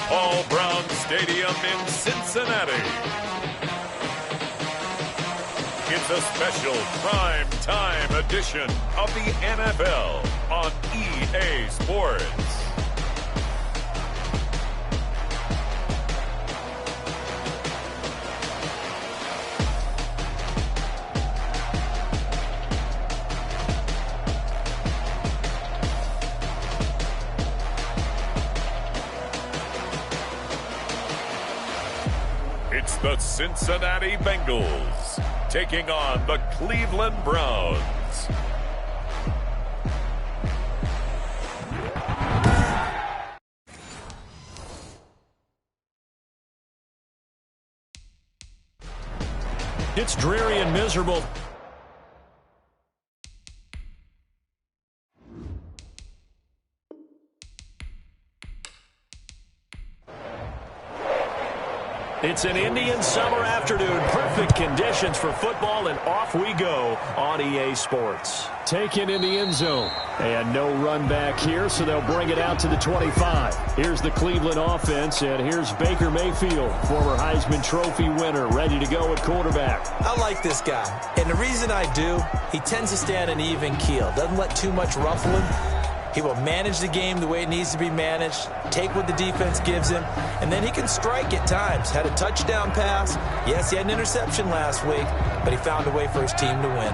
Paul Brown Stadium in Cincinnati. It's a special prime time edition of the NFL on EA Sports. It's the Cincinnati Bengals taking on the Cleveland Browns. It's dreary and miserable. It's an Indian summer afternoon. Perfect conditions for football, and off we go on EA Sports. Taken in the end zone. And no run back here, so they'll bring it out to the 25. Here's the Cleveland offense, and here's Baker Mayfield, former Heisman Trophy winner, ready to go at quarterback. I like this guy, and the reason I do, he tends to stay on an even keel. Doesn't let too much ruffle him. He will manage the game the way it needs to be managed, take what the defense gives him, and then he can strike at times. Had a touchdown pass. Yes, he had an interception last week, but he found a way for his team to win.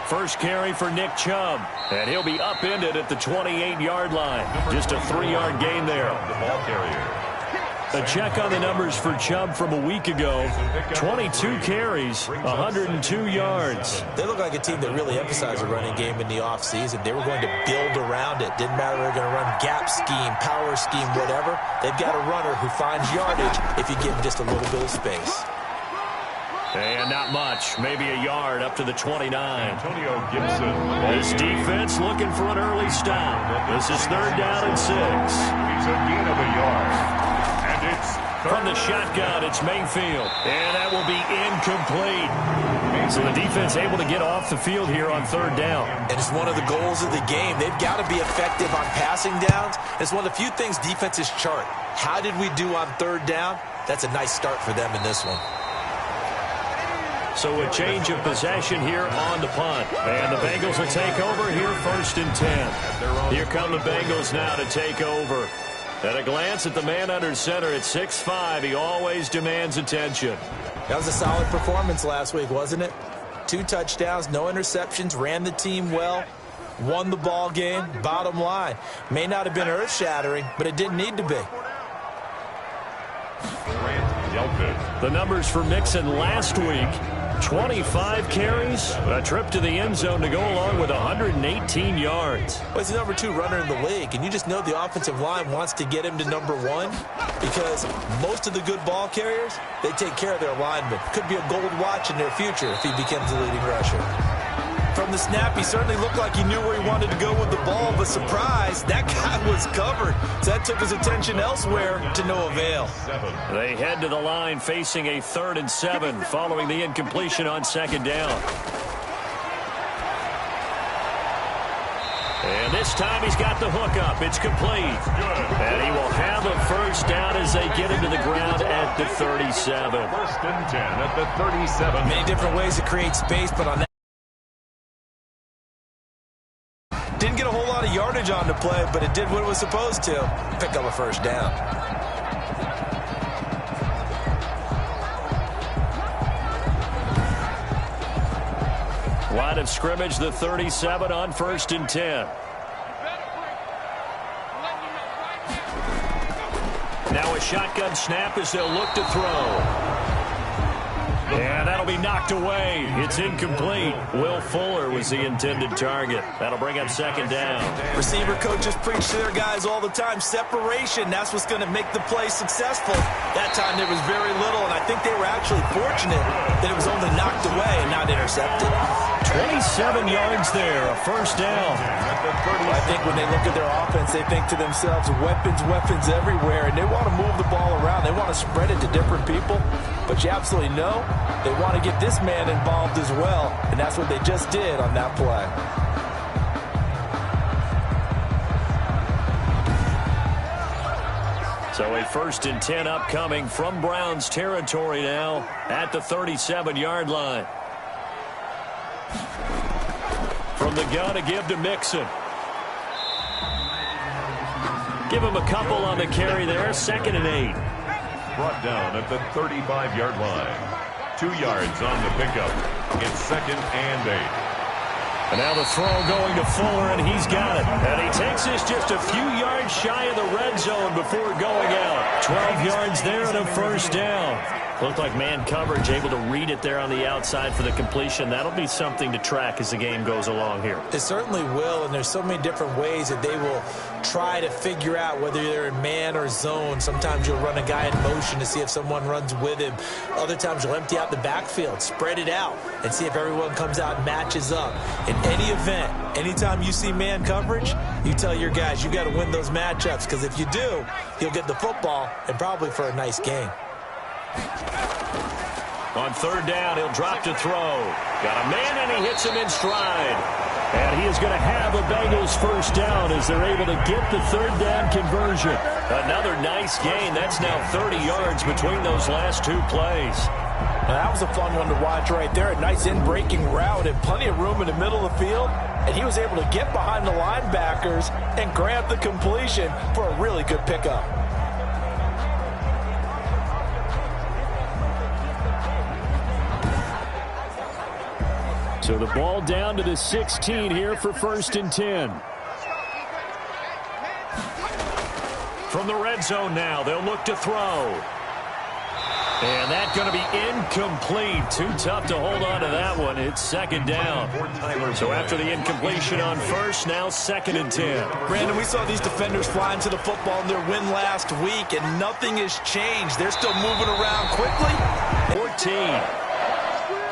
First carry for Nick Chubb, and he'll be upended at the 28-yard line. Just a 3-yard gain there. The ball carrier. A check on the numbers for Chubb from a week ago. 22 carries, 102 yards. They look like a team that really emphasized the running game in the offseason. They were going to build around it. Didn't matter if they're going to run gap scheme, power scheme, whatever. They've got a runner who finds yardage if you give him just a little bit of space. And not much, maybe a yard up to the 29. Antonio Gibson. This defense looking for an early stop. This is 3rd down and 6. He's a gain of a yard. And it's from the shotgun, it's Mayfield. And that will be incomplete. So the defense able to get off the field here on 3rd down. And it's one of the goals of the game. They've got to be effective on passing downs. It's one of the few things defenses chart. How did we do on 3rd down? That's a nice start for them in this one. So a change of possession here on the punt. And the Bengals will take over here 1st and 10. Here come the Bengals now to take over. At a glance at the man under center at 6'5", he always demands attention. That was a solid performance last week, wasn't it? 2 touchdowns, no interceptions, ran the team well, won the ball game. Bottom line, may not have been earth-shattering, but it didn't need to be. The numbers for Mixon last week, 25 carries, a trip to the end zone to go along with 118 yards. Well, he's the number 2 runner in the league, and you just know the offensive line wants to get him to number 1 because most of the good ball carriers, they take care of their linemen. Could be a gold watch in their future if he becomes the leading rusher. From the snap, he certainly looked like he knew where he wanted to go with the ball, but surprise, that guy was covered. So that took his attention elsewhere to no avail. They head to the line facing a 3rd and 7 following the incompletion on 2nd down. And this time he's got the hook up. It's complete. And he will have a 1st down as they get into the ground at the 37. 1st and 10 at the 37. Many different ways to create space, but on that, didn't get a whole lot of yardage on the play, but it did what it was supposed to. Pick up a 1st down. Line of scrimmage, the 37 on 1st and 10. Now a shotgun snap as they'll look to throw. And that'll be knocked away. It's incomplete. Will Fuller was the intended target. That'll bring up 2nd down. Receiver coaches preach to their guys all the time. Separation, that's what's going to make the play successful. That time there was very little, and I think they were actually fortunate that it was only knocked away and not intercepted. 27 yards there, a 1st down. I think when they look at their offense, they think to themselves, weapons, weapons everywhere, and they want to move the ball around. They want to spread it to different people. but you absolutely know they want to get this man involved as well, and that's what they just did on that play. So a 1st and 10 upcoming from Browns territory now at the 37-yard line. From the gun, a give to Mixon. Give him a couple on the carry there. 2nd and 8. Brought down at the 35-yard line. 2 yards on the pickup. It's 2nd and 8. And now the throw going to Fuller, and he's got it. And he takes this just a few yards shy of the red zone before going out. 12 yards there and a 1st down. Looked like man coverage, able to read it there on the outside for the completion. That'll be something to track as the game goes along here. It certainly will, and there's so many different ways that they will try to figure out whether they're in man or zone. Sometimes you'll run a guy in motion to see if someone runs with him. Other times you'll empty out the backfield, spread it out, and see if everyone comes out and matches up. In any event, anytime you see man coverage, you tell your guys you got to win those matchups, because if you do, you'll get the football and probably for a nice game. On 3rd down, he'll drop to throw. Got a man, and he hits him in stride. And he is going to have a Bengals 1st down as they're able to get the 3rd down conversion. Another nice gain. That's now 30 yards between those last 2 plays. Now, that was a fun one to watch right there. A nice in-breaking route and plenty of room in the middle of the field. And he was able to get behind the linebackers and grab the completion for a really good pickup. So the ball down to the 16 here for 1st and 10. From the red zone now, they'll look to throw. And that's going to be incomplete. Too tough to hold on to that one. It's 2nd down. So after the incompletion on 1st, now 2nd and 10. Brandon, we saw these defenders flying to the football in their win last week, and nothing has changed. They're still moving around quickly. 14.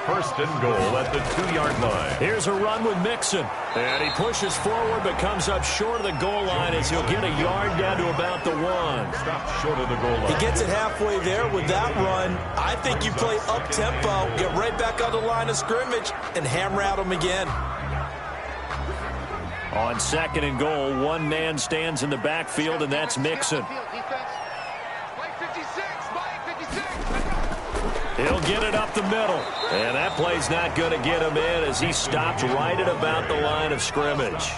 1st and goal at the 2-yard line. Here's a run with Mixon. And he pushes forward but comes up short of the goal line as he'll get a yard down to about the 1. Stop short of the goal line. He gets it halfway there with that run. I think you play up-tempo, get right back on the line of scrimmage, and hammer at him again. On 2nd and goal, one man stands in the backfield, and that's Mixon. He'll get it up the middle. And that play's not going to get him in as he stopped right at about the line of scrimmage.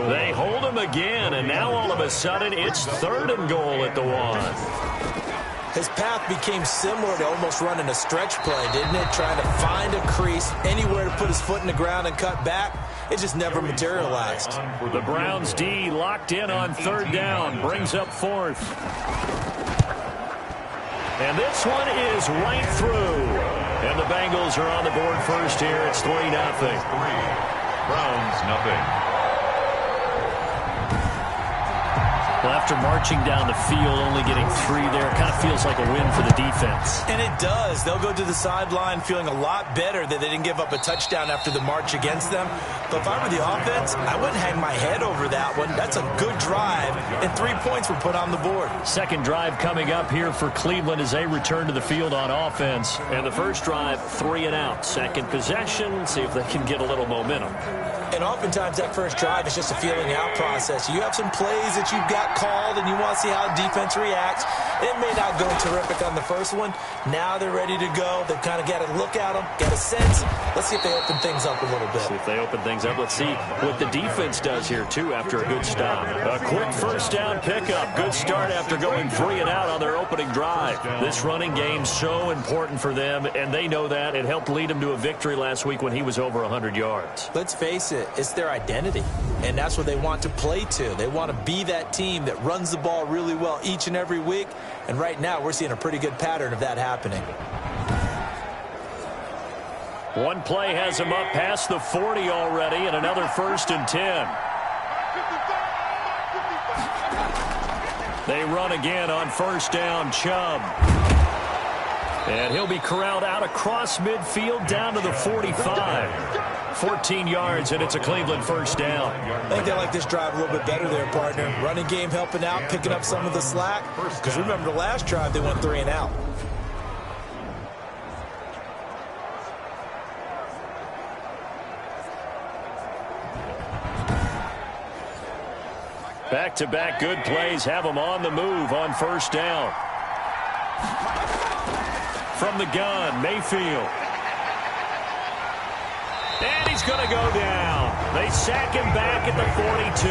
They hold him again, and now all of a sudden it's 3rd and goal at the 1. His path became similar to almost running a stretch play, didn't it? Trying to find a crease, anywhere to put his foot in the ground and cut back. It just never materialized. The Browns D locked in on 3rd down, brings up 4th. And this one is right through. And the Bengals are on the board first here. It's 3-0. Browns nothing. Well, after marching down the field, only getting 3 there, kind of feels like a win for the defense. And it does. They'll go to the sideline feeling a lot better that they didn't give up a touchdown after the march against them. But if I were the offense, I wouldn't hang my head over that one. That's a good drive, and 3 points were put on the board. 2nd drive coming up here for Cleveland as they return to the field on offense. And the 1st drive, 3 and out. 2nd possession, see if they can get a little momentum. And oftentimes that 1st drive is just a feeling out process. You have some plays that you've got called and you want to see how defense reacts. It may not go terrific on the 1st one. Now they're ready to go. They've kind of got to look at them, get a sense. Let's see if they open things up a little bit. See if they open things up. Let's see what the defense does here, too, after a good stop. A quick 1st down pickup. Good start after going 3 and out on their opening drive. This running game's so important for them, and they know that. It helped lead them to a victory last week when he was over 100 yards. Let's face it, it's their identity, and that's what they want to play to. They want to be that team that runs the ball really well each and every week, and right now we're seeing a pretty good pattern of that happening. One play has him up past the 40 already, and another 1st and 10. They run again on 1st down, Chubb. And he'll be corralled out across midfield down to the 45. 14 yards, and it's a Cleveland 1st down. I think they like this drive a little bit better there, partner. Running game helping out, picking up some of the slack. Because remember the last drive, they went 3 and out. Back-to-back good plays have them on the move on first down. From the gun, Mayfield. And he's going to go down. They sack him back at the 42.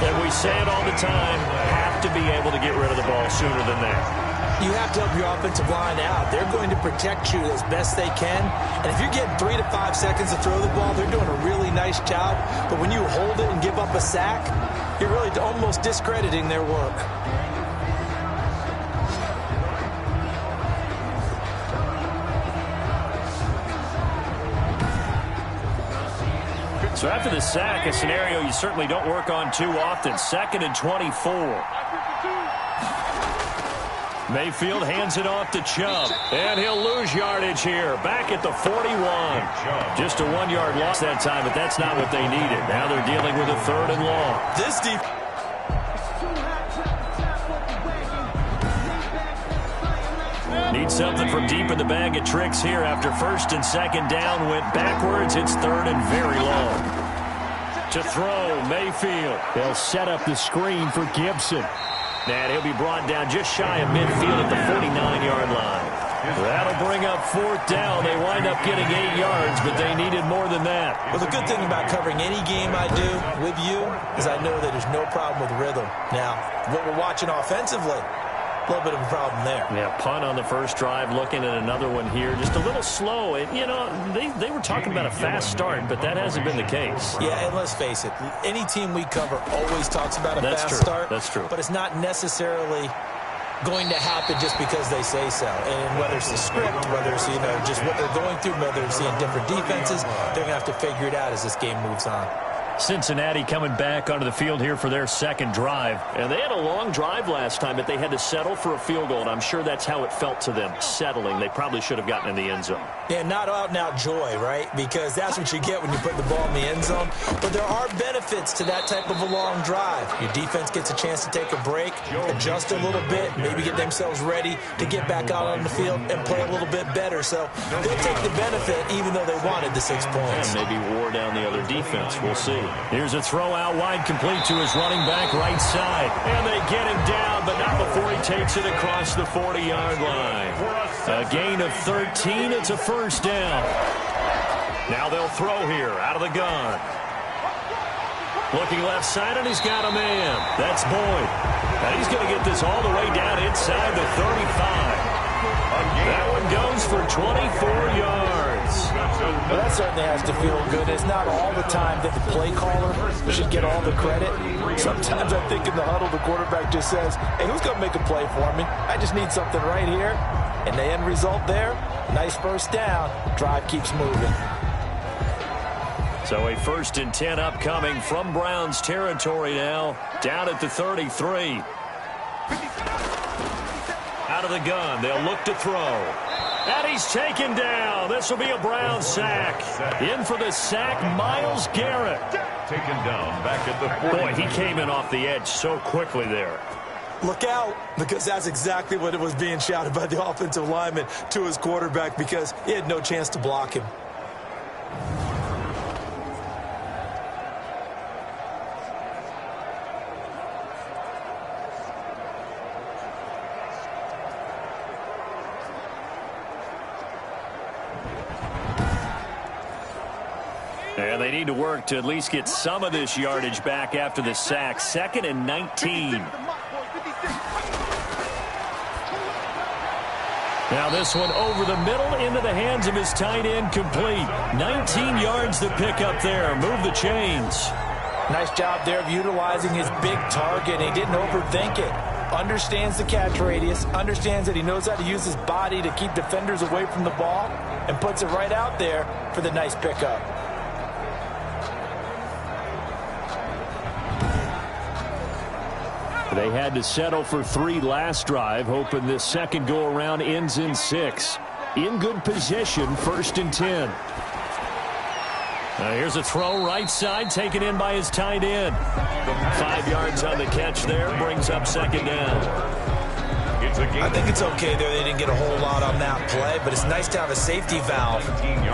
And we say it all the time, have to be able to get rid of the ball sooner than that. You have to help your offensive line out. They're going to protect you as best they can. And if you're getting 3 to 5 seconds to throw the ball, they're doing a really nice job. But when you hold it and give up a sack, you're really almost discrediting their work. So after the sack, a scenario you certainly don't work on too often. 2nd and 24. Mayfield hands it off to Chubb. And he'll lose yardage here. Back at the 41. Just a 1-yard loss that time, but that's not what they needed. Now they're dealing with a 3rd and long. This deep. Need something from deep in the bag of tricks here after 1st and 2nd down. Went backwards. It's 3rd and very long. To throw, Mayfield. They'll set up the screen for Gibson. And he'll be brought down just shy of midfield at the 49-yard line. That'll bring up 4th down. They wind up getting 8 yards, but they needed more than that. Well, the good thing about covering any game I do with you is I know that there's no problem with rhythm. Now, what we're watching offensively, a little bit of a problem there. Yeah, punt on the first drive, looking at another one here. Just a little slow. And, you know, they were talking about a fast start, but that hasn't been the case. Yeah, and let's face it, any team we cover always talks about a fast start. That's true. But it's not necessarily going to happen just because they say so. And whether it's the script, whether it's, you know, just what they're going through, whether it's seeing different defenses, they're going to have to figure it out as this game moves on. Cincinnati coming back onto the field here for their 2nd drive. And they had a long drive last time, but they had to settle for a field goal. And I'm sure that's how it felt to them, settling. They probably should have gotten in the end zone. Yeah, not out-and-out joy, right? Because that's what you get when you put the ball in the end zone. But there are benefits to that type of a long drive. Your defense gets a chance to take a break, adjust a little bit, maybe get themselves ready to get back out on the field and play a little bit better. So they'll take the benefit even though they wanted the 6 points. And maybe wore down the other defense. We'll see. Here's a throw out wide, complete to his running back right side. And they get him down, but not before he takes it across the 40-yard line. A gain of 13. It's a 1st down. Now they'll throw here out of the gun. Looking left side, and he's got a man. That's Boyd. And he's going to get this all the way down inside the 35. That one goes for 24 yards. Well, that certainly has to feel good. It's not all the time that the play caller should get all the credit. Sometimes I think in the huddle, the quarterback just says, hey, who's going to make a play for me? I just need something right here. And the end result there, nice 1st down. Drive keeps moving. So a 1st and 10 upcoming from Browns territory now, down at the 33. Out of the gun, they'll look to throw. And he's taken down. This will be a Brown sack. In for the sack, Myles Garrett. Taken down back at the 40. Boy, he came in off the edge so quickly there. Look out, because that's exactly what it was being shouted by the offensive lineman to his quarterback because he had no chance to block him. And they need to work to at least get some of this yardage back after the sack. 2nd and 19. Now this one over the middle into the hands of his tight end, complete. 19 yards to pick up there. Move the chains. Nice job there of utilizing his big target. He didn't overthink it. Understands the catch radius. Understands that he knows how to use his body to keep defenders away from the ball. And puts it right out there for the nice pickup. They had to settle for 3 last drive, hoping this second go-around ends in 6. In good position, 1st and 10. Here's a throw right side, taken in by his tight end. 5 yards on the catch there, brings up 2nd down. yards a game. I think it's okay there. They didn't get a whole lot on that play, but it's nice to have a safety valve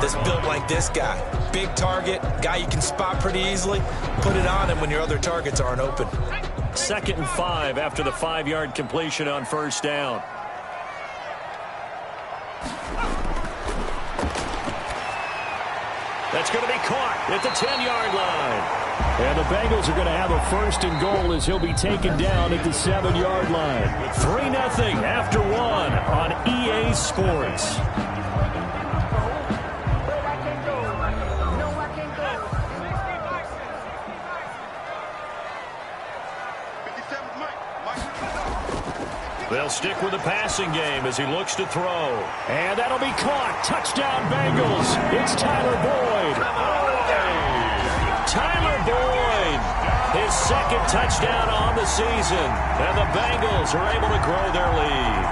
that's built like this guy. Big target, guy you can spot pretty easily. Put it on him when your other targets aren't open. 2nd and 5 after the 5-yard completion on first down. That's going to be caught at the 10-yard line. And the Bengals are going to have a 1st and goal as he'll be taken down at the 7-yard line. 3-0 after 1 on EA Sports. They'll stick with the passing game as he looks to throw. And that'll be caught. Touchdown, Bengals. It's Tyler Boyd. Tyler Boyd, his 2nd touchdown on the season. And the Bengals are able to grow their lead.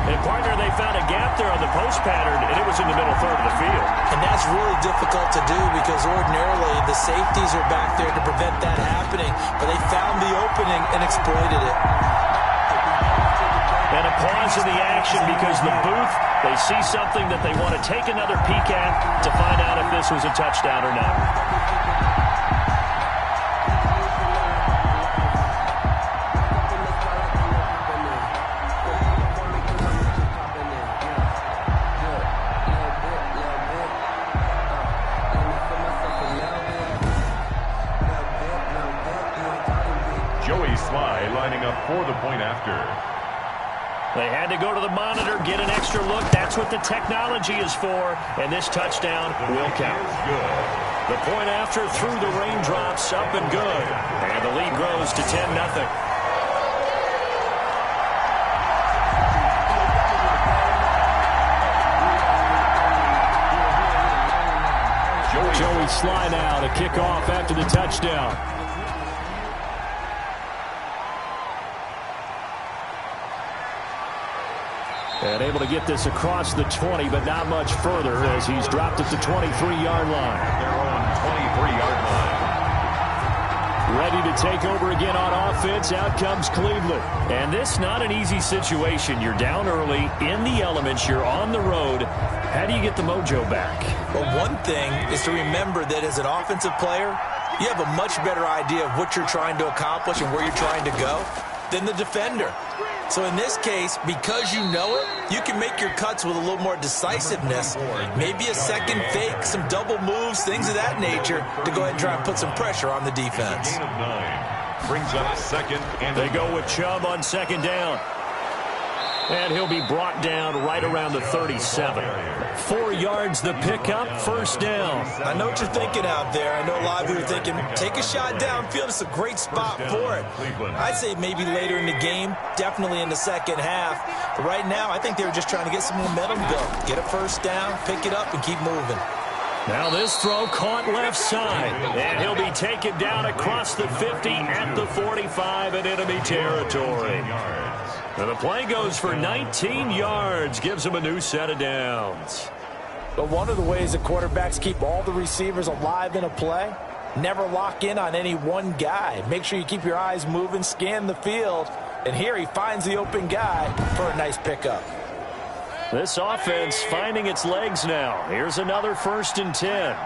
And, partner, they found a gap there on the post pattern, and it was in the middle third of the field. And that's really difficult to do because ordinarily the safeties are back there to prevent that happening. But they found the opening and exploited it. And a pause in the action because the booth, they see something that they want to take another peek at to find out if this was a touchdown or not. Joey Sly lining up for the point after. They had to go to the monitor, get an extra look. That's what the technology is for. And this touchdown will count. The point after through the raindrops, up and good. And the lead grows to 10-0. Joey Sly now to kick off after the touchdown. And able to get this across the 20, but not much further as he's dropped at the 23-yard line. Their own 23-yard line. Ready to take over again on offense. Out comes Cleveland. And this not an easy situation. You're down early, in the elements, you're on the road. How do you get the mojo back? Well, one thing is to remember that as an offensive player, you have a much better idea of what you're trying to accomplish and where you're trying to go than the defender. So in this case, because you know it, you can make your cuts with a little more decisiveness. Maybe a second fake, some double moves, things of that nature to go ahead and try and put some pressure on the defense. Gain of 9 brings up 2nd and they go with Chubb on 2nd down. And he'll be brought down right around the 37. 4 yards the pickup, 1st down. I know what you're thinking out there. I know a lot of you are thinking, take a shot downfield. It's a great spot for it. I'd say maybe later in the game, definitely in the 2nd half. But right now, I think they were just trying to get some momentum built. Get a 1st down, pick it up, and keep moving. Now this throw caught left side. And he'll be taken down across the 50 at the 45 in enemy territory. And the play goes for 19 yards, gives him a new set of downs. But one of the ways that quarterbacks keep all the receivers alive in a play, never lock in on any one guy. Make sure you keep your eyes moving, scan the field. And here he finds the open guy for a nice pickup. This offense finding its legs now. Here's another 1st and 10.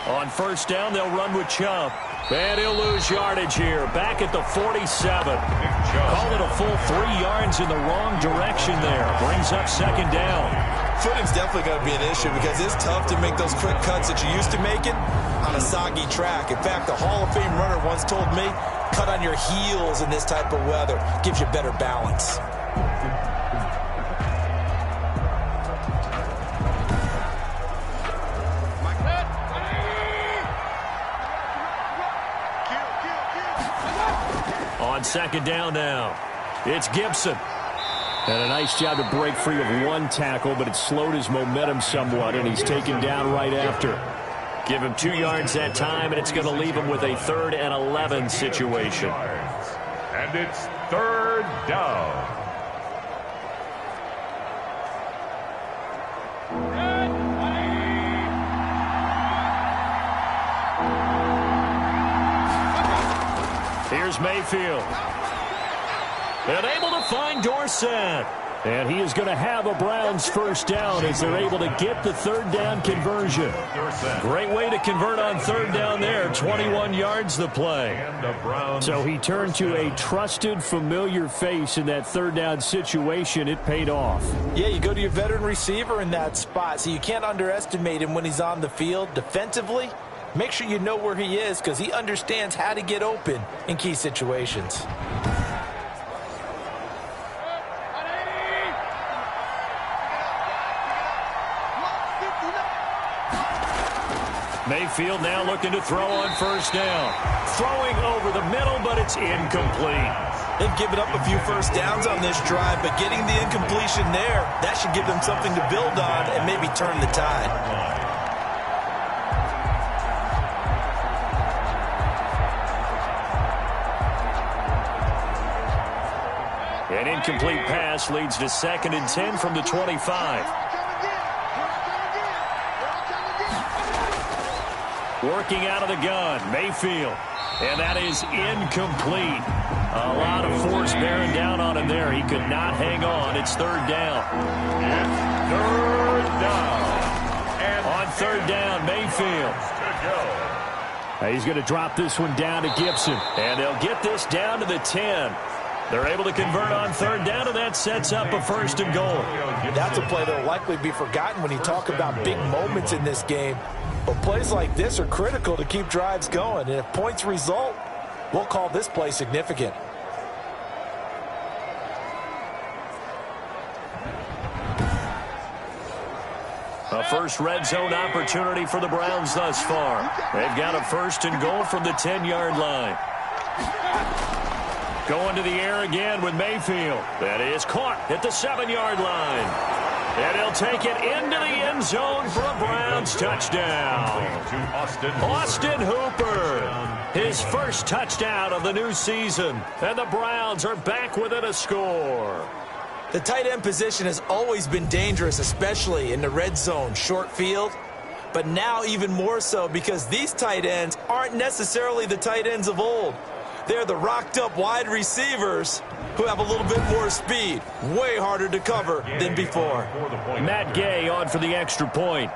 On 1st down, they'll run with Chubb. And he'll lose yardage here. Back at the 47. Call it a full 3 yards in the wrong direction there. Brings up 2nd down. Footing's definitely going to be an issue because it's tough to make those quick cuts that you're used to making on a soggy track. In fact, the Hall of Fame runner once told me, cut on your heels in this type of weather. Gives you better balance. On 2nd down now, it's Gibson. And a nice job to break free of one tackle, but it slowed his momentum somewhat, and he's taken down right after. Give him 2 yards that time, and it's going to leave him with a 3rd and 11 situation. And it's 3rd down. Here's Mayfield. And able to find Dorsett. And he is going to have a Browns first down as they're able to get the third down conversion. Great way to convert on third down there. 21 yards the play. So he turned to a trusted, familiar face in that third down situation. It paid off. Yeah, you go to your veteran receiver in that spot, so you can't underestimate him when he's on the field. Defensively, make sure you know where he is because he understands how to get open in key situations. Mayfield now looking to throw on first down. Throwing over the middle, but it's incomplete. They've given up a few first downs on this drive, but getting the incompletion there, that should give them something to build on and maybe turn the tide. An incomplete pass leads to 2nd and 10 from the 25. Working out of the gun, Mayfield. And that is incomplete. A lot of force bearing down on him there. He could not hang on. It's third down. It's third down. And on third down, Mayfield. He's going to drop this one down to Gibson. And they'll get this down to the 10. They're able to convert on third down, and that sets up a first and goal. That's a play that will likely be forgotten when you talk about big moments in this game. But plays like this are critical to keep drives going. And if points result, we'll call this play significant. A first red zone opportunity for the Browns thus far. They've got a first and goal from the 10-yard line. Going to the air again with Mayfield. That is caught at the 7-yard line. And he'll take it into the end zone for a Browns touchdown. Austin Hooper, his first touchdown of the new season. And the Browns are back within a score. The tight end position has always been dangerous, especially in the red zone, short field. But now even more so because these tight ends aren't necessarily the tight ends of old. They're the rocked-up wide receivers who have a little bit more speed. Way harder to cover than before. Matt Gay on for the extra point.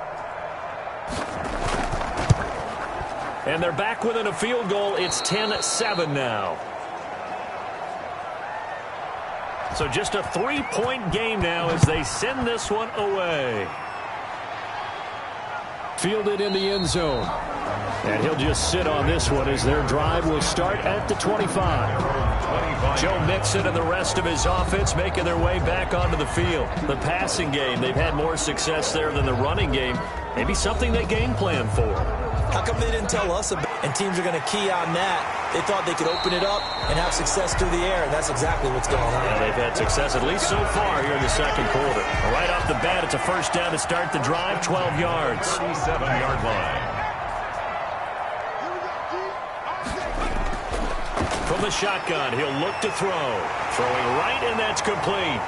And they're back within a field goal. It's 10-7 now. So just a 3-point game now as they send this one away. Fielded in the end zone. And he'll just sit on this one as their drive will start at the 25. Joe Mixon and the rest of his offense making their way back onto the field. The passing game, they've had more success there than the running game. Maybe something they game plan for. How come they didn't tell us about it? And teams are going to key on that. They thought they could open it up and have success through the air, and that's exactly what's going on. Yeah, they've had success at least so far here in the second quarter. Right off the bat, it's a first down to start the drive, 12 yards. 37-yard line. From the shotgun, he'll look to throw. Throwing right, and that's complete.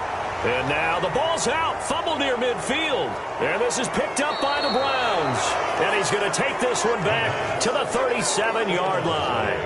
And now the ball's out. Fumble near midfield. And this is picked up by the Browns. And he's going to take this one back to the 37-yard line.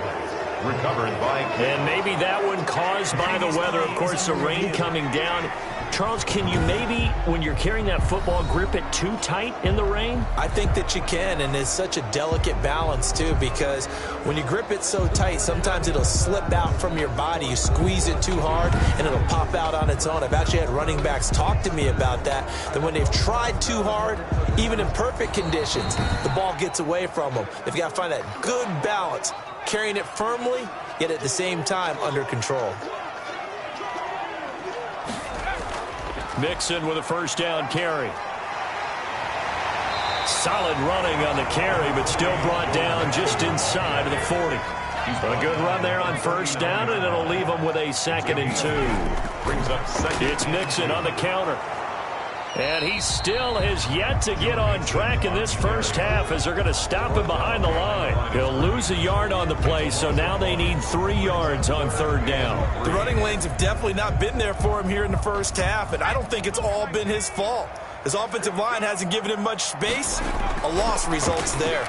Recovered by... And maybe that one caused by the weather. Of course, the rain coming down. Charles, can you maybe, when you're carrying that football, grip it too tight in the rain? I think that you can, and it's such a delicate balance, too, because when you grip it so tight, sometimes it'll slip out from your body. You squeeze it too hard, and it'll pop out on its own. I've actually had running backs talk to me about that when they've tried too hard, even in perfect conditions, the ball gets away from them. They've got to find that good balance, carrying it firmly, yet at the same time under control. Mixon with a first down carry. Solid running on the carry, but still brought down just inside of the 40. A good run there on first down, and it'll leave him with a 2nd and 2. Brings up second. It's Mixon on the counter. And he still has yet to get on track in this first half as they're going to stop him behind the line. He'll lose a yard on the play, so now they need 3 yards on third down. The running lanes have definitely not been there for him here in the first half, and I don't think it's all been his fault. His offensive line hasn't given him much space. A loss results there.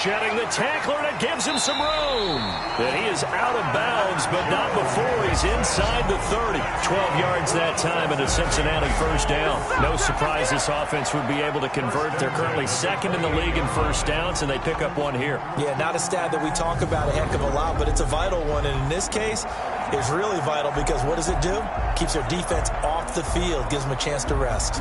Shedding the tackler, and it gives him some room. And he is out of bounds, but not before he's inside the 30. 12 yards that time and a Cincinnati first down. No surprise this offense would be able to convert. They're currently second in the league in first downs, and they pick up one here. Yeah, not a stat that we talk about a heck of a lot, but it's a vital one. And in this case, it's really vital because what does it do? Keeps their defense off the field, gives them a chance to rest.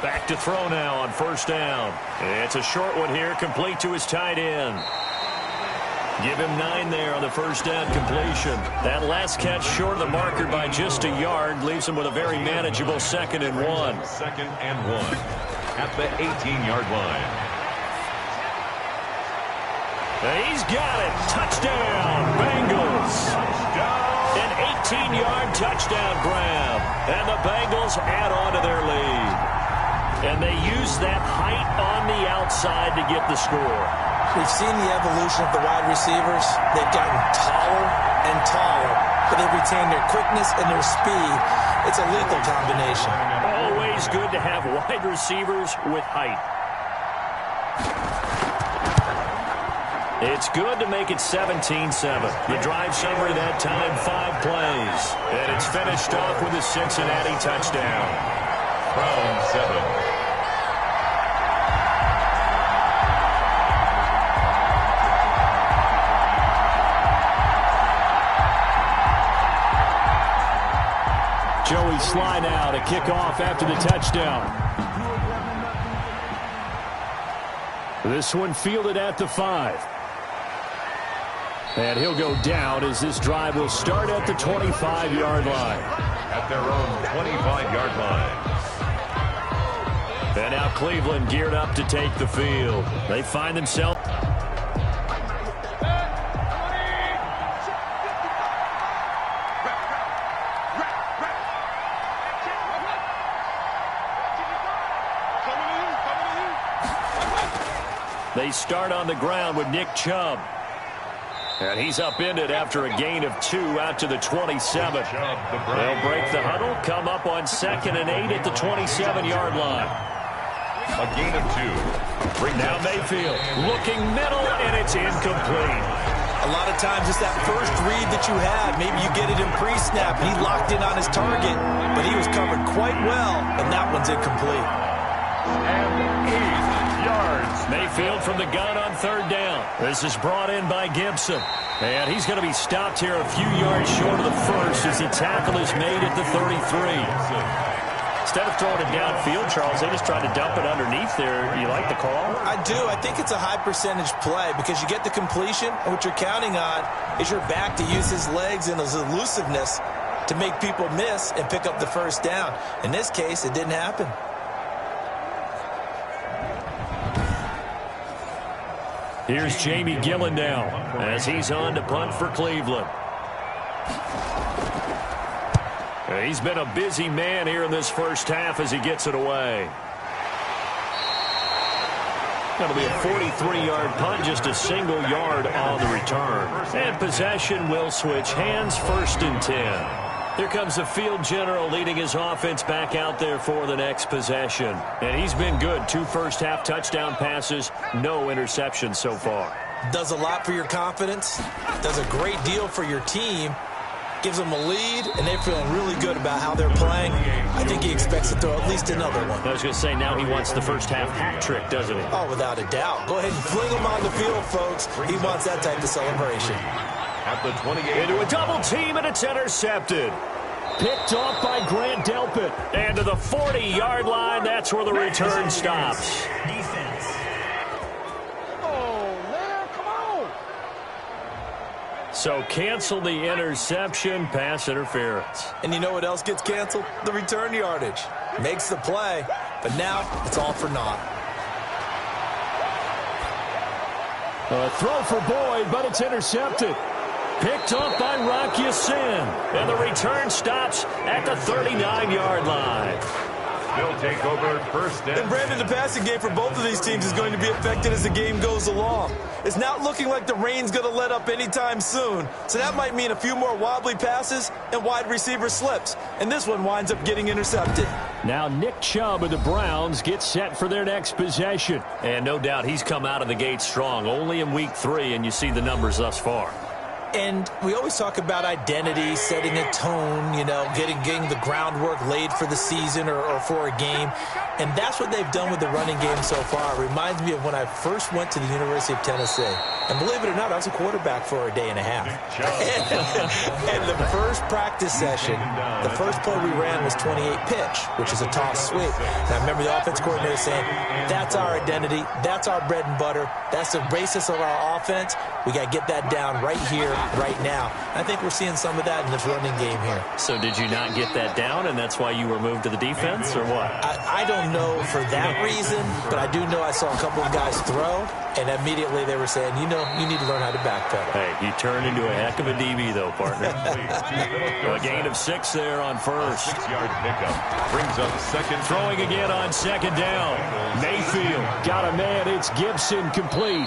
Back to throw now on first down. It's a short one here, complete to his tight end. Give him 9 there on the first down completion. That last catch short of the marker by just a yard leaves him with a very manageable 2nd and 1. 2nd and 1 at the 18-yard line. And he's got it. Touchdown, Bengals. An 18-yard touchdown grab. And the Bengals add on to their lead. And they use that height on the outside to get the score. We've seen the evolution of the wide receivers. They've gotten taller and taller, but they've retained their quickness and their speed. It's a lethal combination. Always good to have wide receivers with height. It's good to make it 17-7. The drive summary that time, 5 plays. And it's finished off with a Cincinnati touchdown. Round 7. Joey Sly now to kick off after the touchdown. This one fielded at the 5. And he'll go down as this drive will start at the 25-yard line. At their own 25-yard line. And now Cleveland geared up to take the field. They find themselves. They start on the ground with Nick Chubb. And he's upended after a gain of 2 out to the 27. They'll break the huddle, come up on 2nd and 8 at the 27-yard line. A gain of 2. Now Mayfield looking middle, and it's incomplete. A lot of times it's that first read that you have. Maybe you get it in pre-snap, and he locked in on his target, but he was covered quite well, and that one's incomplete. And 8 yards. Mayfield from the gun on 3rd down. This is brought in by Gibson. And he's going to be stopped here a few yards short of the first as the tackle is made at the 33. Instead of throwing it downfield, Charles, they just tried to dump it underneath there. You like the call? I do. I think it's a high-percentage play because you get the completion, and what you're counting on is your back to use his legs and his elusiveness to make people miss and pick up the first down. In this case, it didn't happen. Here's Jamie Gillen now as he's on to punt for Cleveland. He's been a busy man here in this first half as he gets it away. That'll be a 43-yard punt, just a single yard on the return. And possession will switch hands, 1st and 10. Here comes the field general leading his offense back out there for the next possession. And he's been good. 2 first-half touchdown passes, no interceptions so far. Does a lot for your confidence, does a great deal for your team, gives them a lead, and they're feeling really good about how they're playing. I think he expects to throw at least another one. I was going to say, now he wants the first-half hat trick, doesn't he? Oh, without a doubt. Go ahead and fling him on the field, folks. He wants that type of celebration. At the 28. Into a double team, and it's intercepted. Picked off by Grant Delpit. And to the 40-yard line, that's where the return stops. Defense. So cancel the interception, pass interference. And you know what else gets canceled? The return yardage. Makes the play, but now it's all for naught. A throw for Boyd, but it's intercepted. Picked up by Rock Ya-Sin. And the return stops at the 39-yard line. They'll take over first And Brandon, the passing game for both of these teams is going to be affected as the game goes along. It's not looking like the rain's going to let up anytime soon, so that might mean a few more wobbly passes and wide receiver slips, and this one winds up getting intercepted. Now Nick Chubb of the Browns gets set for their next possession. And no doubt he's come out of the gate strong, only in week 3, and you see the numbers thus far. And we always talk about identity, setting a tone, getting the groundwork laid for the season or for a game. And that's what they've done with the running game so far. It reminds me of when I first went to the University of Tennessee. And believe it or not, I was a quarterback for a day and a half. And the first practice session, the first play we ran was 28 pitch, which is a toss sweep. And I remember the offense coordinator saying, that's our identity, that's our bread and butter, that's the basis of our offense. We got to get that down right here, right now. I think we're seeing some of that in this running game here. So did you not get that down, and that's why you were moved to the defense, or what? I don't know for that reason, but I do know I saw a couple of guys throw, and immediately they were saying, you need to learn how to backpedal. Hey, you turned into a heck of a DB, though, partner. A gain of 6 there on first. 6-yard pickup brings up second. Throwing again on second down. Mayfield got a man. It's Gibson complete.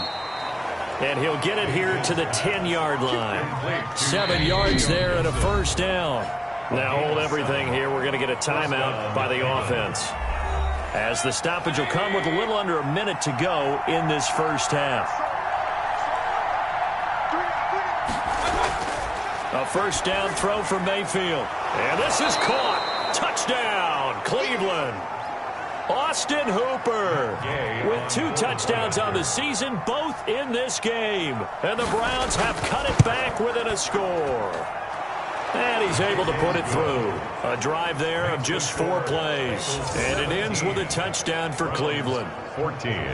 And he'll get it here to the 10-yard line. 7 yards there and a first down. Now hold everything here. We're going to get a timeout by the offense, as the stoppage will come with a little under a minute to go in this first half. A first down throw from Mayfield. And this is caught. Touchdown, Cleveland. Austin Hooper with 2 touchdowns on the season, both in this game. And the Browns have cut it back within a score. And he's able to put it through. A drive there of just 4 plays. And it ends with a touchdown for Cleveland. 14.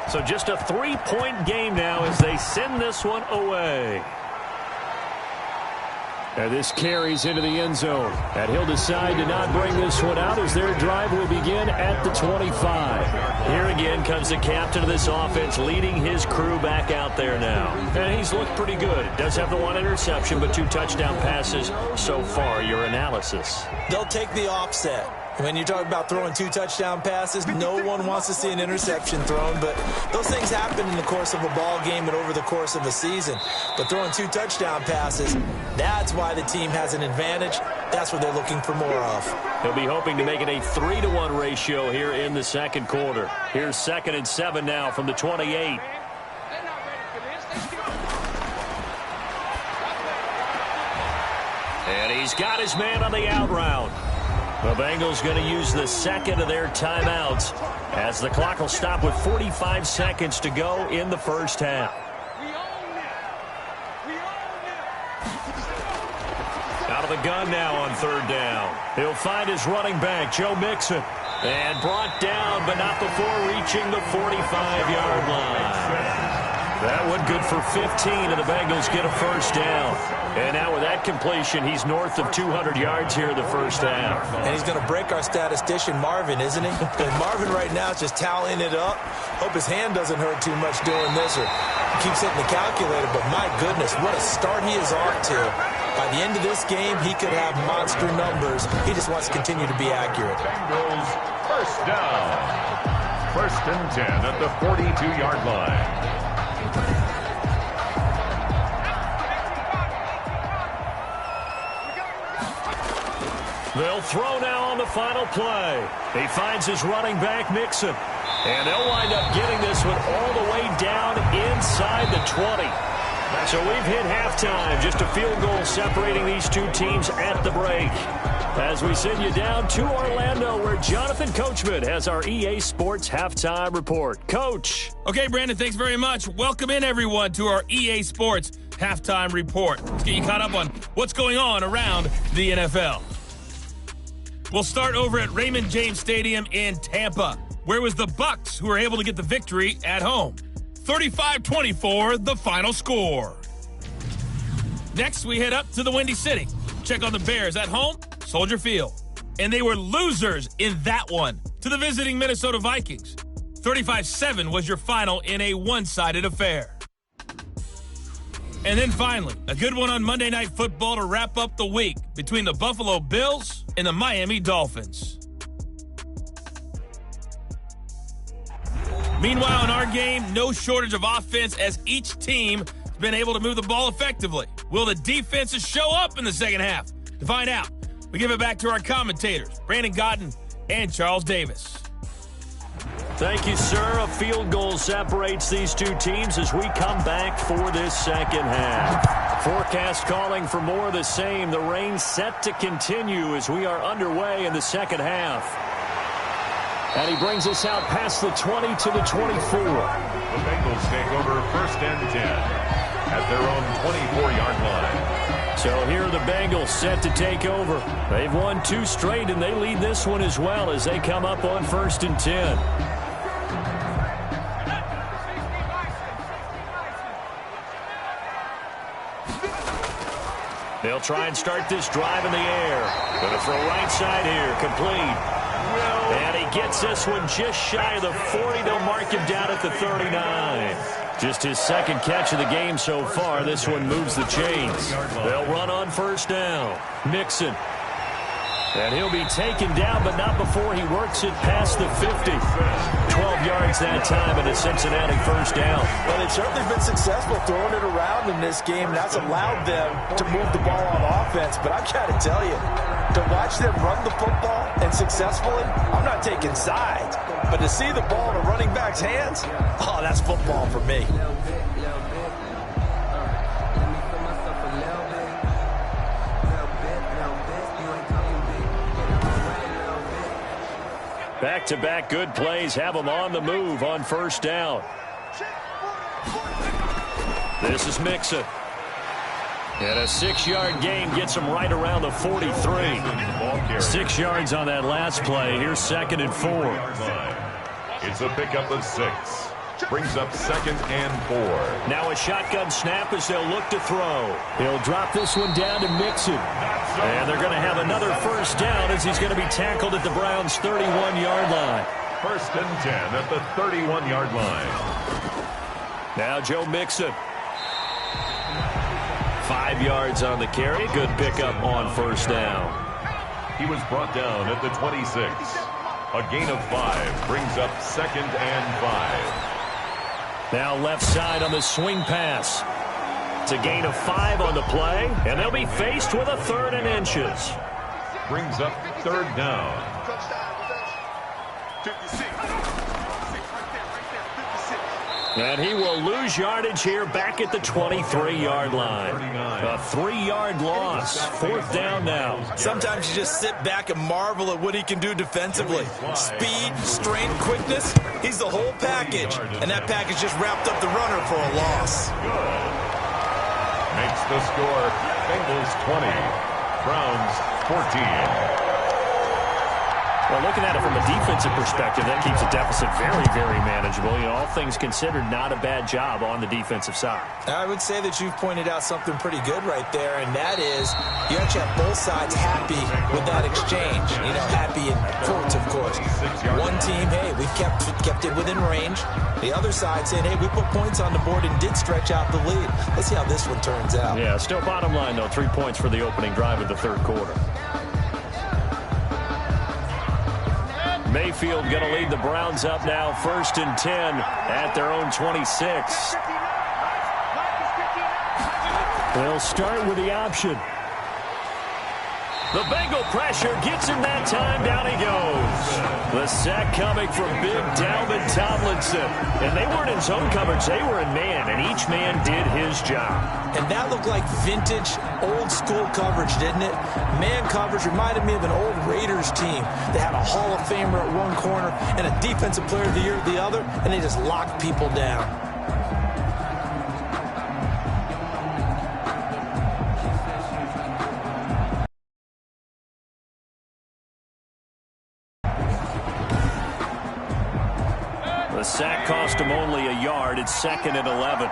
So just a 3-point game now as they send this one away. And this carries into the end zone. And he'll decide to not bring this one out as their drive will begin at the 25. Here again comes the captain of this offense, leading his crew back out there now. And he's looked pretty good. Does have the 1 interception, but 2 touchdown passes so far. Your analysis. They'll take the offset. When you talk about throwing 2 touchdown passes, no one wants to see an interception thrown, but those things happen in the course of a ball game and over the course of a season. But throwing 2 touchdown passes, that's why the team has an advantage. That's what they're looking for more of. He'll be hoping to make it a 3-to-1 ratio here in the second quarter. Here's 2nd and 7 now from the 28. And he's got his man on the out route. The Bengals going to use the second of their timeouts as the clock will stop with 45 seconds to go in the first half. Out of the gun now on 3rd down. He'll find his running back, Joe Mixon. And brought down, but not before reaching the 45-yard line. That one good for 15, and the Bengals get a first down. And now with that completion, he's north of 200 yards here in the first half. And he's going to break our statistician, Marvin, isn't he? And Marvin right now is just tallying it up. Hope his hand doesn't hurt too much doing this, or keeps hitting the calculator. But my goodness, what a start he is off to. By the end of this game, he could have monster numbers. He just wants to continue to be accurate. Bengals first down. 1st and 10 at the 42-yard line. They'll throw now on the final play. He finds his running back, Mixon. And they'll wind up getting this one all the way down inside the 20. So we've hit halftime. Just a field goal separating these 2 teams at the break. As we send you down to Orlando, where Jonathan Coachman has our EA Sports Halftime Report. Coach. Okay, Brandon, thanks very much. Welcome in, everyone, to our EA Sports Halftime Report. Let's get you caught up on what's going on around the NFL. We'll start over at Raymond James Stadium in Tampa, where it was the Bucs who were able to get the victory at home. 35-24, the final score. Next, we head up to the Windy City. Check on the Bears at home, Soldier Field. And they were losers in that one to the visiting Minnesota Vikings. 35-7 was your final in a one-sided affair. And then finally, a good one on Monday Night Football to wrap up the week between the Buffalo Bills and the Miami Dolphins. Meanwhile, in our game, no shortage of offense as each team has been able to move the ball effectively. Will the defenses show up in the second half? To find out, we give it back to our commentators, Brandon Godden and Charles Davis. Thank you, sir. A field goal separates these two teams as we come back for this second half. Forecast calling for more of the same. The rain set to continue as we are underway in the second half. And he brings us out past the 20 to the 24. The Bengals take over 1st and 10 at their own 24-yard line. So here are the Bengals set to take over. They've won 2 straight, and they lead this one as well as they come up on 1st and 10. They'll try and start this drive in the air. Going to throw right side here, complete. And he gets this one just shy of the 40. They'll mark him down at the 39. Just his second catch of the game so far. This one moves the chains. They'll run on 1st down. Mixon. And he'll be taken down, but not before he works it past the 50. 12 yards that time, and a Cincinnati 1st down. Well, they've certainly been successful throwing it around in this game. That's allowed them to move the ball on offense. But I've got to tell you, to watch them run the football and successfully, I'm not taking sides. But to see the ball in a running back's hands, oh, that's football for me. Back-to-back good plays have them on the move on 1st down. This is Mixon. And a 6-yard gain gets him right around the 43. 6 yards on that last play. Here's 2nd and 4. It's a pickup of 6. Brings up 2nd and 4. Now a shotgun snap as they'll look to throw. He'll drop this one down to Mixon. And they're going to have another 1st down as he's going to be tackled at the Browns' 31-yard line. 1st and 10 at the 31-yard line. Now Joe Mixon. 5 yards on the carry. Good pickup on 1st down. He was brought down at the 26. A gain of 5 brings up 2nd and 5. Now left side on the swing pass. It's a gain of 5 on the play, and they'll be faced with a 3rd and inches. Brings up 3rd down. And he will lose yardage here back at the 23-yard line. A 3-yard loss. 4th down now. Sometimes you just sit back and marvel at what he can do defensively. Speed, strength, quickness, he's the whole package. And that package just wrapped up the runner for a loss. Good. Makes the score Bengals 20, Browns 14. Well, looking at it from a defensive perspective, that keeps the deficit very, very manageable. You know, all things considered, not a bad job on the defensive side. I would say that you've pointed out something pretty good right there, and that is you actually have both sides happy with that exchange. You know, happy in quotes, of course. One team, hey, we've kept it within range. The other side saying, hey, we put points on the board and did stretch out the lead. Let's see how this one turns out. Yeah, still bottom line, though, 3 points for the opening drive of the 3rd quarter. Mayfield going to lead the Browns up now, 1st and 10 at their own 26. They'll start with the option. The Bengal pressure gets him that time. Down he goes. The sack coming from big Dalvin Tomlinson. And they weren't in zone coverage. They were in man, and each man did his job. And that looked like vintage, old-school coverage, didn't it? Man coverage reminded me of an old Raiders team. They had a Hall of Famer at one corner and a Defensive Player of the Year at the other, and they just locked people down. The sack cost him only a yard. It's 2nd and 11.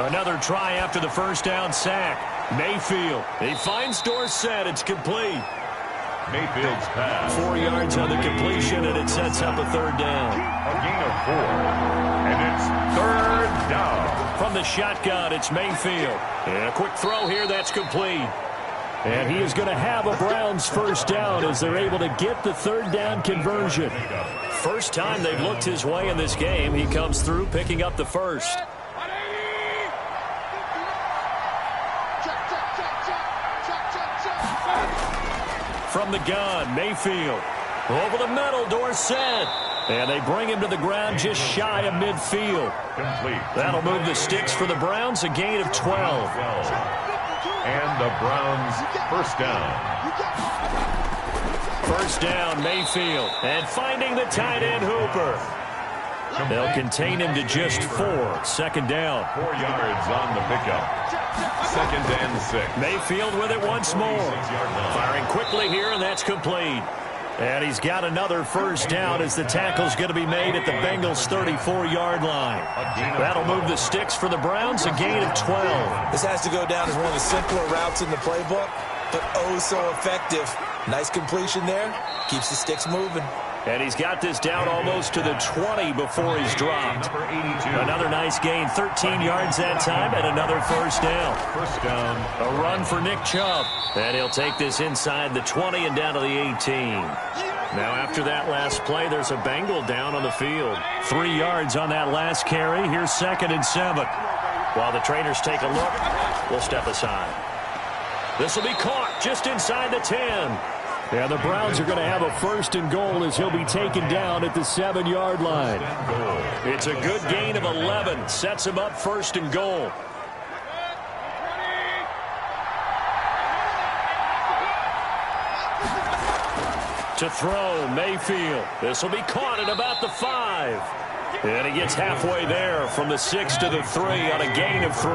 Another try after the 1st down sack. Mayfield. He finds Dorsett. It's complete. Mayfield's pass. 4 yards on the completion, and it sets up a 3rd down. A gain of 4. And it's 3rd down. From the shotgun, it's Mayfield. And a quick throw here, that's complete. And he is going to have a Browns first down as they're able to get the third down conversion. First time they've looked his way in this game. He comes through picking up the first. From the gun, Mayfield. Over the middle, Dorsett. And they bring him to the ground just shy of midfield. Complete. That'll move the sticks for the Browns, a gain of 12. And the Browns first down. First down, Mayfield. And finding the tight end, Hooper. They'll contain him to just 4. Second down. 4 yards on the pickup. Second and 6. Mayfield with it once more. Firing quickly here, and that's complete. And he's got another first down as the tackle's going to be made at the Bengals' 34-yard line. That'll move the sticks for the Browns, a gain of 12. This has to go down as one of the simpler routes in the playbook, but oh so effective. Nice completion there. Keeps the sticks moving. And he's got this down almost to the 20 before he's dropped. Another nice gain, 13 yards that time, and another first down. First down. A run for Nick Chubb. And he'll take this inside the 20 and down to the 18. Now after that last play, there's a Bengal down on the field. 3 yards on that last carry. Here's 2nd and 7. While the trainers take a look, we'll step aside. This will be caught just inside the 10. Yeah, the Browns are going to have a 1st and goal as he'll be taken down at the 7-yard line. It's a good gain of 11. Sets him up 1st and goal. To throw, Mayfield. This will be caught at about the 5. And he gets halfway there from the 6 to the 3 on a gain of 3.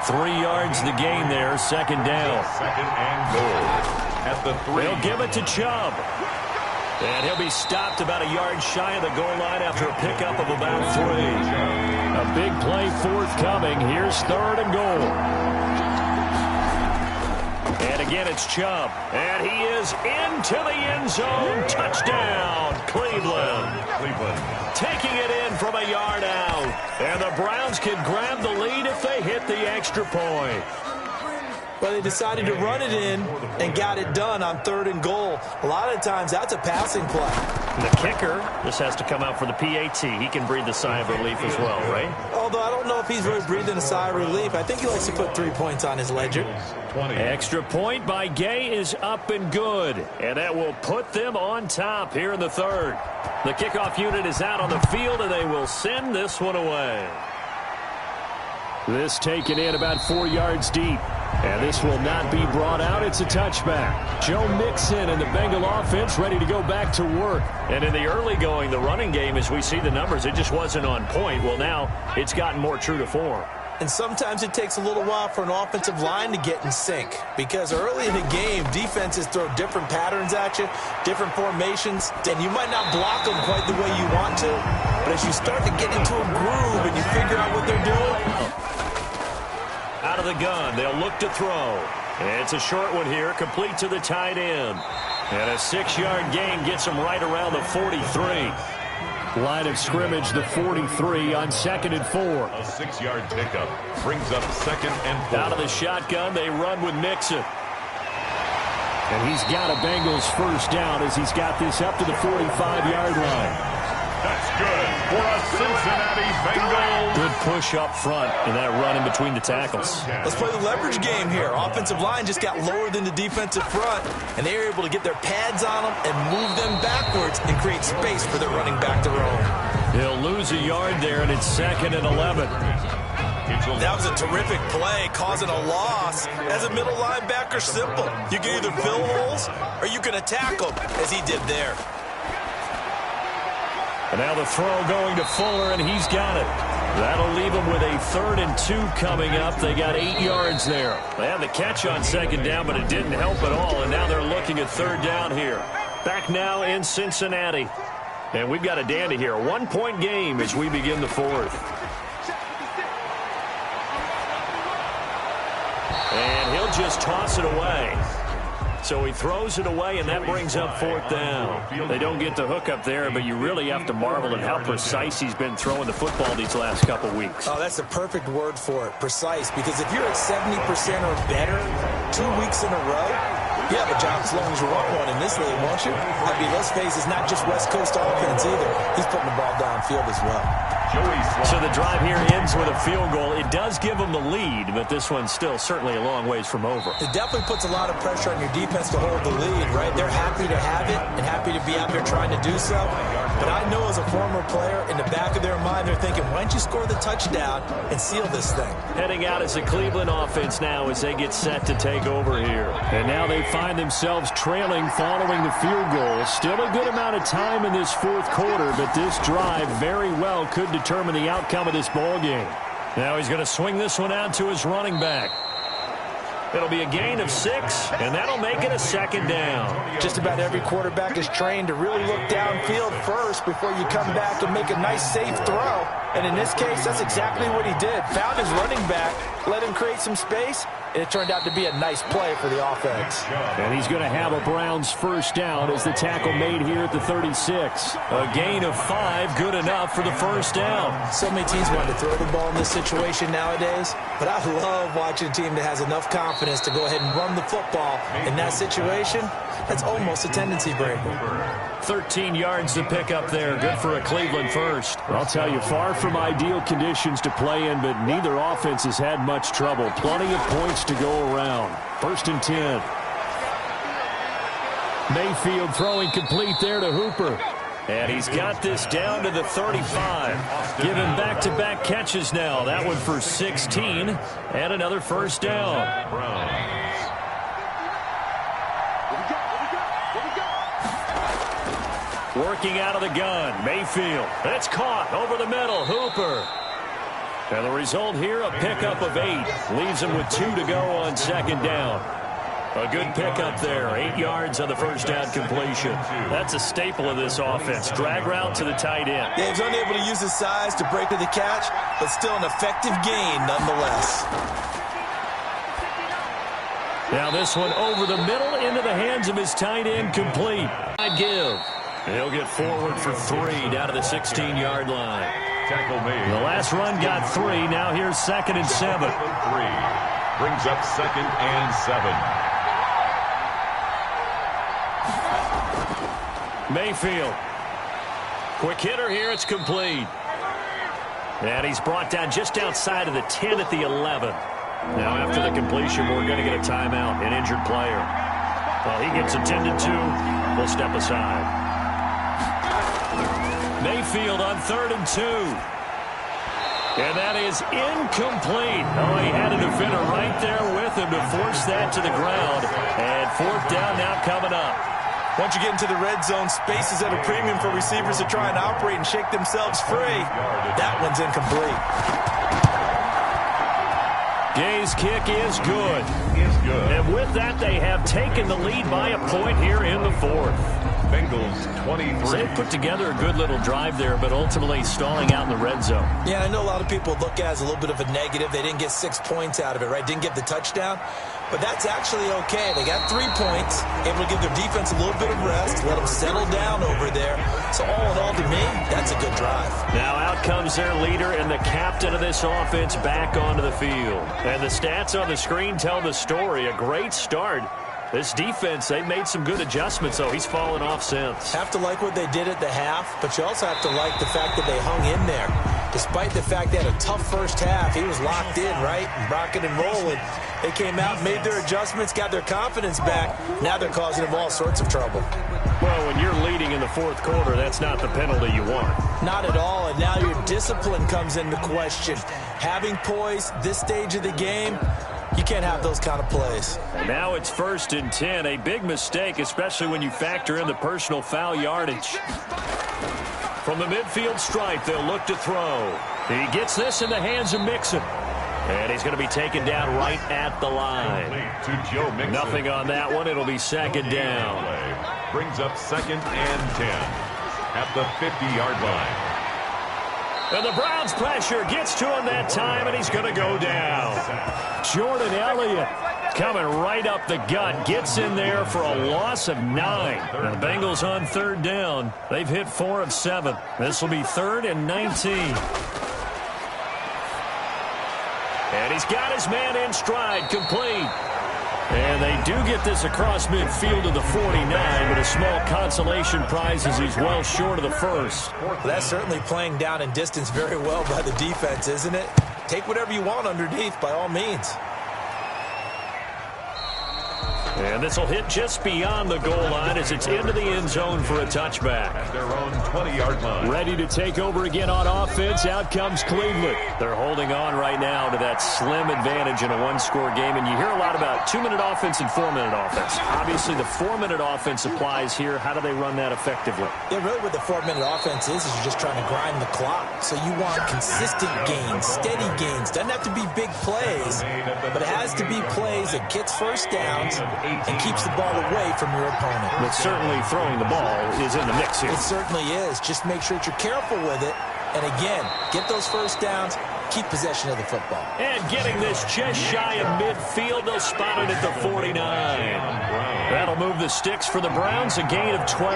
3 yards the gain there, 2nd down. Second and goal. At the 3. They'll give it to Chubb. And he'll be stopped about a yard shy of the goal line after a pickup of about 3. A big play forthcoming. Here's 3rd and goal. And again, it's Chubb. And he is into the end zone. Touchdown, Cleveland. Taking it in from a yard out. And the Browns can grab the lead if they hit the extra point. Well, they decided to run it in and got it done on 3rd and goal. A lot of times, that's a passing play. The kicker, this has to come out for the PAT. He can breathe a sigh of relief as well, right? Although I don't know if he's really breathing a sigh of relief. I think he likes to put 3 points on his ledger. 20. Extra point by Gay is up and good. And that will put them on top here in the 3rd. The kickoff unit is out on the field, and they will send this one away. This taken in about 4 yards deep. And this will not be brought out. It's a touchback. Joe Mixon and the Bengal offense ready to go back to work. And in the early going, the running game, as we see the numbers, it just wasn't on point. Well, now it's gotten more true to form. And sometimes it takes a little while for an offensive line to get in sync. Because early in the game, defenses throw different patterns at you, different formations, and you might not block them quite the way you want to. But as you start to get into a groove and you figure out what they're doing, out of the gun, they'll look to throw. And it's a short one here, complete to the tight end. And a 6-yard gain gets them right around the 43. Line of scrimmage, the 43 on 2nd and 4. A 6-yard pickup brings up 2nd and 4. Out of the shotgun, they run with Mixon. And he's got a Bengals first down as he's got this up to the 45-yard line. That's good for a Cincinnati Bengals. Good push up front in that run in between the tackles. let's play the leverage game here. Offensive line just got lower than the defensive front, and they were able to get their pads on them and move them backwards and create space for their running back to roam. He'll lose a yard there, and it's 2nd and 11. That was a terrific play, causing a loss. As a middle linebacker, simple. You can either fill holes or you can attack them, as he did there. And now the throw going to Fuller, and he's got it. That'll leave them with a 3rd and 2 coming up. They got 8 yards there. They had the catch on 2nd down, but it didn't help at all, and now they're looking at 3rd down here. Back now in Cincinnati. And we've got a dandy here. A 1-point game as we begin the 4th. And he'll just toss it away. So he throws it away, and that brings up 4th down. They don't get the hook up there, but you really have to marvel at how precise he's been throwing the football these last couple weeks. Oh, that's the perfect word for it, precise. Because if you're at 70% or better, 2 weeks in a row? You have a job as long as you want one in this league, won't you? I mean, let's face it, it's not just West Coast offense either. He's putting the ball downfield as well. So the drive here ends with a field goal. It does give them the lead, but this one's still certainly a long ways from over. It definitely puts a lot of pressure on your defense to hold the lead, right? They're happy to have it and happy to be out there trying to do so. But I know as a former player, in the back of their mind, they're thinking, why don't you score the touchdown and seal this thing? Heading out as a Cleveland offense now as they get set to take over here. And now they find themselves trailing following the field goal. Still a good amount of time in this fourth quarter, but this drive very well could determine the outcome of this ball game. Now he's going to swing this one out to his running back. It'll be a gain of 6, and that'll make it a second down. Just about every quarterback is trained to really look downfield first before you come back and make a nice, safe throw. And in this case, that's exactly what he did. Found his running back, let him create some space, and it turned out to be a nice play for the offense. And he's going to have a Browns first down as the tackle made here at the 36. A gain of 5, good enough for the first down. So many teams want to throw the ball in this situation nowadays, but I love watching a team that has enough confidence to go ahead and run the football. In that situation, that's almost a tendency breaker. 13 yards to pick up there. Good for a Cleveland first. I'll tell you, far from ideal conditions to play in, but neither offense has had much trouble. Plenty of points to go around. 1st and 10. Mayfield throwing complete there to Hooper. And he's got this down to the 35. Giving back-to-back catches now. That one for 16 and another first down. Working out of the gun, Mayfield. It's caught over the middle, Hooper. And the result here, a pickup of 8. Leaves him with 2 to go on second down. A good pickup there. 8 yards on the first down completion. That's a staple of this offense. Drag route to the tight end. Yeah, he's unable to use his size to break to the catch, but still an effective gain nonetheless. Now this one over the middle into the hands of his tight end, complete. I give. He'll get forward for 3 down to the 16-yard line. Tackle made. The last run got 3. Now here's 2nd and 7. 3. Brings up 2nd and 7. Mayfield. Quick hitter here. It's complete. And he's brought down just outside of the 10 at the 11. Now after the completion, we're going to get a timeout, an injured player. Well, he gets attended to. We'll step aside. Mayfield on 3rd and 2. And that is incomplete. Oh, he had a defender right there with him to force that to the ground. And 4th down now coming up. Once you get into the red zone, space is at a premium for receivers to try and operate and shake themselves free. That one's incomplete. Gay's kick is good. And with that, they have taken the lead by a point here in the 4th. Bengals 23. So they put together a good little drive there, but ultimately stalling out in the red zone. Yeah, I know a lot of people look at it as a little bit of a negative. They didn't get 6 points out of it, right? Didn't get the touchdown. But that's actually okay. They got 3 points, able to give their defense a little bit of rest, let them settle down over there. So all in all, to me, that's a good drive. Now out comes their leader and the captain of this offense back onto the field. And the stats on the screen tell the story. A great start. This defense, they made some good adjustments, though. He's fallen off since. Have to like what they did at the half, but you also have to like the fact that they hung in there. Despite the fact they had a tough first half, he was locked in, right? And rocking and rolling. They came out, made their adjustments, got their confidence back. Now they're causing them all sorts of trouble. Well, when you're leading in the 4th quarter, that's not the penalty you want. Not at all, and now your discipline comes into question. Having poise this stage of the game, you can't have those kind of plays. And now it's 1st and 10. A big mistake, especially when you factor in the personal foul yardage. From the midfield stripe, they'll look to throw. He gets this in the hands of Mixon. And he's going to be taken down right at the line. To Joe Mixon. Nothing on that one. It'll be 2nd down. Brings up 2nd and 10 at the 50-yard line. And the Browns pressure gets to him that time, and he's going to go down. Jordan Elliott coming right up the gut. Gets in there for a loss of 9. And the Bengals on 3rd down. They've hit 4 of 7. This will be 3rd and 19. And he's got his man in stride, complete. And they do get this across midfield to the 49, but a small consolation prize as he's well short of the first. Well, that's certainly playing down in distance very well by the defense, isn't it? Take whatever you want underneath, by all means. And this will hit just beyond the goal line as it's into the end zone for a touchback. At their own 20-yard line. Ready to take over again on offense. Out comes Cleveland. They're holding on right now to that slim advantage in a one-score game. And you hear a lot about 2-minute offense and 4-minute offense. Obviously, the 4-minute offense applies here. How do they run that effectively? Yeah, really what the 4-minute offense is you're just trying to grind the clock. So you want consistent gains, steady gains. Doesn't have to be big plays, but it has to be plays that gets first downs and keeps the ball away from your opponent. But certainly throwing the ball is in the mix here. It certainly is. Just make sure that you're careful with it. And again, get those first downs, keep possession of the football. And getting this just shy of midfield, they'll spot it at the 49. That'll move the sticks for the Browns, a gain of 12.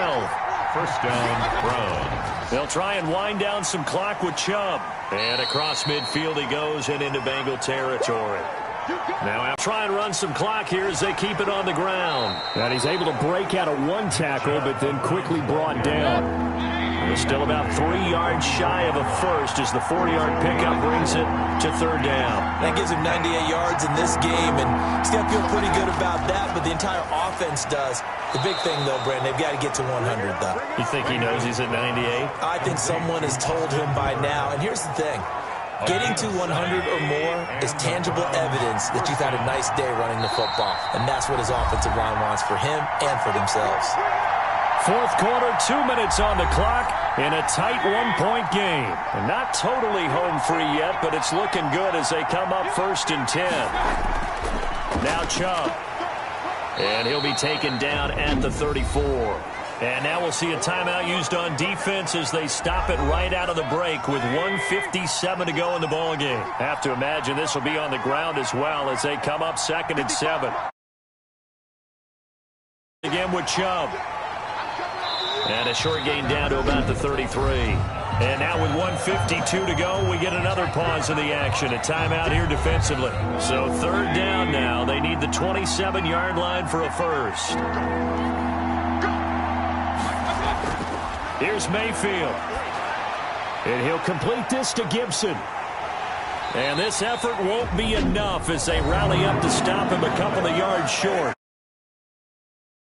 First down, Browns. They'll try and wind down some clock with Chubb. And across midfield he goes and into Bengal territory. Now I'll try and run some clock here as they keep it on the ground. And he's able to break out of one tackle, but then quickly brought down. We're still about 3 yards shy of a first as the 4-yard pickup brings it to third down. That gives him 98 yards in this game, and he's got to feel pretty good about that, but the entire offense does. The big thing, though, Brandon, they've got to get to 100, though. You think he knows he's at 98? I think someone has told him by now, and here's the thing. Getting to 100 or more is tangible evidence that you've had a nice day running the football, and that's what his offensive line wants for him and for themselves. Fourth quarter, 2 minutes on the clock in a tight one-point game. And not totally home free yet, but it's looking good as they come up 1st and 10. Now Chubb. And he'll be taken down at the 34. And now we'll see a timeout used on defense as they stop it right out of the break with 1:57 to go in the ballgame. Have to imagine this will be on the ground as well as they come up 2nd and 7. Again with Chubb. And a short gain down to about the 33. And now with 1:52 to go, we get another pause in the action. A timeout here defensively. So third down now. They need the 27-yard line for a first. Here's Mayfield. And he'll complete this to Gibson. And this effort won't be enough as they rally up to stop him a couple of yards short.